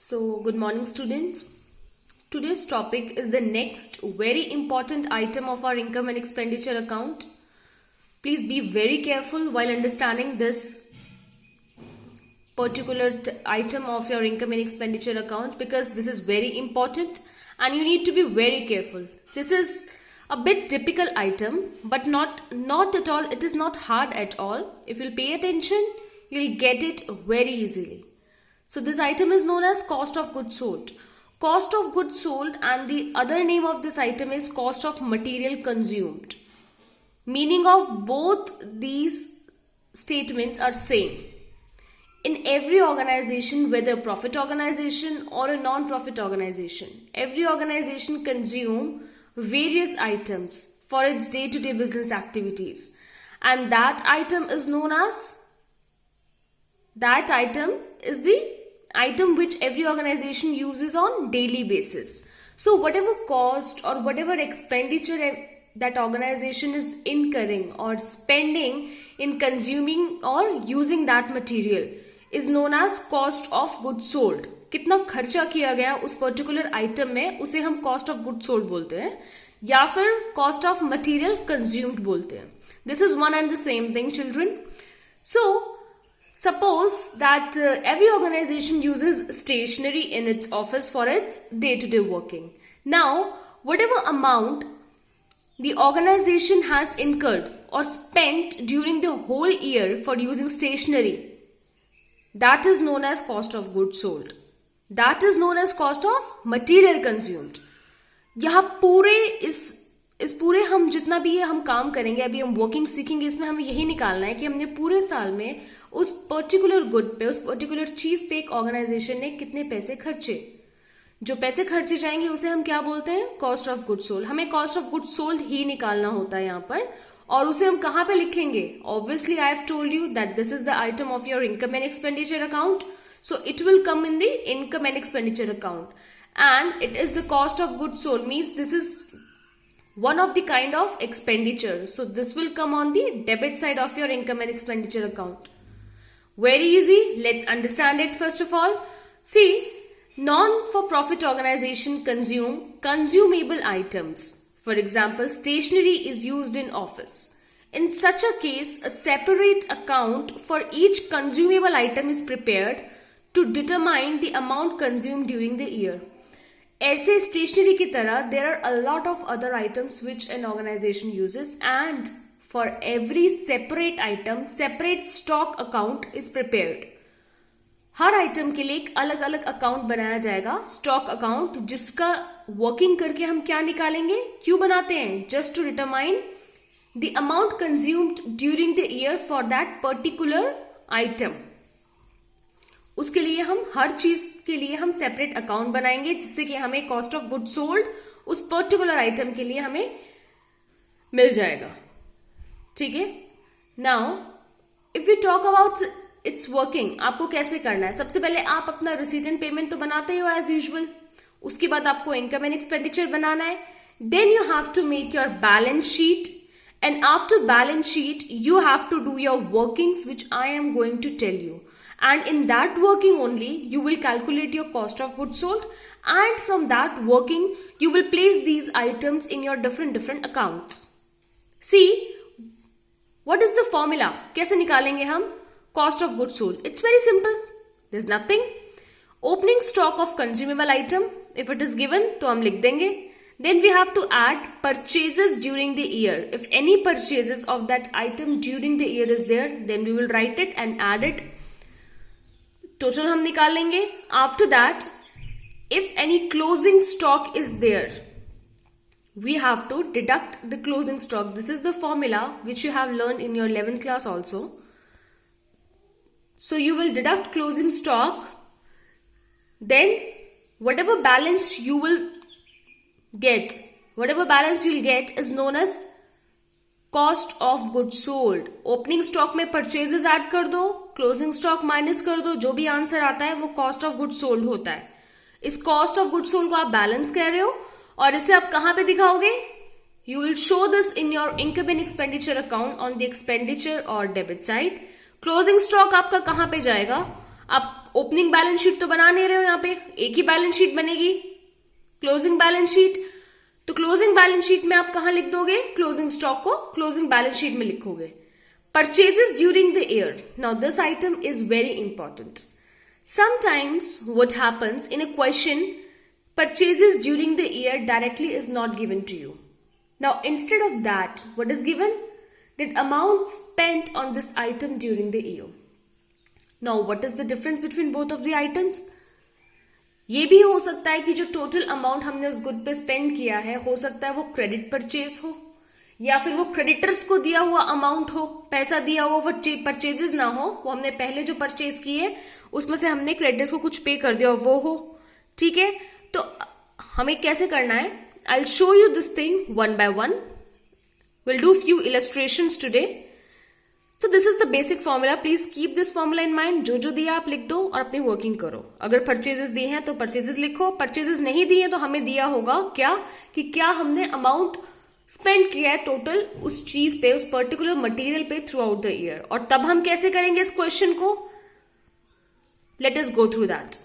So, good morning, students. Today's topic is the next very important item of our income and expenditure account. Please be very careful while understanding this particular item of your income and expenditure account because this is very important and you need to be very careful. This is a bit typical item, but not at all. It is not hard at all. If you'll pay attention, you'll get it very easily. So this item is known as cost of goods sold. Cost of goods sold, and the other name of this item is cost of material consumed. Meaning of both these statements are same. In every organization, whether profit organization or a non-profit organization, every organization consume various items for its day-to-day business activities. And that item is the item which every organization uses on daily basis. So whatever cost or whatever expenditure that organization is incurring or spending in consuming or using that material is known as cost of goods sold. कितना खर्चा किया गया उस particular item में उसे हम cost of good sold बोलते हैं या फिर कॉस्ट ऑफ मटेरियल कंज्यूम्ड बोलते हैं. This is one and the same thing children. So suppose that every organization uses stationery in its office for its day-to-day working. Now, whatever amount the organization has incurred or spent during the whole year for using stationery, that is known as cost of goods sold. That is known as cost of material consumed. यहाँ पूरे इस पूरे हम जितना भी ये हम काम करेंगे, अभी हम वर्किंग सीखेंगे, इसमें हमें यही निकालना है कि हमने पूरे साल में उस पर्टिकुलर गुड पे, उस पर्टिकुलर चीज पे एक ऑर्गेनाइजेशन ने कितने पैसे खर्चे. जो पैसे खर्चे जाएंगे उसे हम क्या बोलते हैं? Cost of good sold. हमें कॉस्ट ऑफ गुड सोल्ड ही निकालना होता है यहाँ पर. और उसे हम कहाँ पे लिखेंगे? Obviously I have told you that this is the item of your income and expenditure account. So it will come in the income and expenditure account. And it is the cost of good sold means this is one of the kind of expenditure. So this will come on the debit side of your income and expenditure account. Very easy. Let's understand it first of all. See, non-for-profit organization consume consumable items. For example, stationery is used in office. In such a case, a separate account for each consumable item is prepared to determine the amount consumed during the year. ऐसे stationery की तरह there are a lot of other items which an organisation uses and for every separate item separate stock account is prepared. हर item के लिए एक अलग अलग account बनाया जाएगा, स्टॉक अकाउंट, जिसका वर्किंग करके हम क्या निकालेंगे, क्यों बनाते हैं? Just to determine the amount consumed during the year for that particular item. उसके लिए हम हर चीज के लिए हम सेपरेट अकाउंट बनाएंगे जिससे कि हमें कॉस्ट ऑफ गुड सोल्ड उस पर्टिकुलर आइटम के लिए हमें मिल जाएगा. ठीक है. Now if you talk about it's working, आपको कैसे करना है? सबसे पहले आप अपना रिसीट एंड पेमेंट तो बनाते हो एज यूजुअल. उसके बाद आपको इनकम एंड एक्सपेंडिचर बनाना है. Then you have to make your balance sheet and after balance sheet you have to do your workings which I am going to tell you. And in that working only, you will calculate your cost of goods sold. And from that working, you will place these items in your different accounts. See, what is the formula? कैसे निकालेंगे हम cost of goods sold? It's very simple. There's nothing. Opening stock of consumable item. If it is given, तो हम लिख देंगे. Then we have to add purchases during the year. If any purchases of that item during the year is there, then we will write it and add it. Total हम निकाल लेंगे. After that if any closing stock is there we have to deduct the closing stock. This is the formula which you have learn in your 11th class also. So you will deduct closing stock. Then whatever balance you will get is known as cost of good sold. Opening stock में purchases add कर दो, closing stock minus कर दो, जो भी answer आता है वो कॉस्ट ऑफ गुड सोल्ड होता है. इस कॉस्ट ऑफ गुड सोल्ड को आप बैलेंस कह रहे हो और इसे आप कहां पे दिखाओगे? You will show this in your income and expenditure account on the expenditure और डेबिट साइड. क्लोजिंग स्टॉक आपका कहां पे जाएगा? आप ओपनिंग बैलेंस शीट तो बना नहीं रहे हो, यहाँ पे एक ही बैलेंस शीट बनेगी, क्लोजिंग बैलेंस शीट। तो क्लोजिंग बैलेंस शीट में आप कहां लिख दोगे? क्लोजिंग स्टॉक को क्लोजिंग बैलेंस शीट में लिखोगे। Purchases during the year, now this item is very important. Sometimes what happens in a question, purchases during the year directly is not given to you. Now instead of that, what is given? That amount spent on this item during the year. Now what is the difference between both of the items? ये भी हो सकता है कि जो total amount हमने उस good पे स्पेंड किया है, हो सकता है वो क्रेडिट परचेज हो, या फिर वो क्रेडिटर्स को दिया हुआ अमाउंट हो, पैसा दिया हुआ वो परचेजेस ना हो, वो हमने पहले जो परचेज किए उसमें से हमने क्रेडिटर्स को कुछ पे कर दिया वो हो। ठीक है, तो हमें कैसे करना है? I'll show you this thing one by one. We'll do few illustrations today. So this is the basic formula. Please keep this formula in mind. जो जो दिया आप लिख दो और अपनी वर्किंग करो। अगर परचेजेस दिए हैं तो परचेजेस लिखो, परचेजेस नहीं दिए तो हमें दिया होगा क्या कि क्या हमने अमाउंट स्पेंड किया है टोटल उस चीज पे, उस पर्टिकुलर मटेरियल पे थ्रू आउट द ईयर। और तब हम कैसे करेंगे इस क्वेश्चन को? Let us go through that.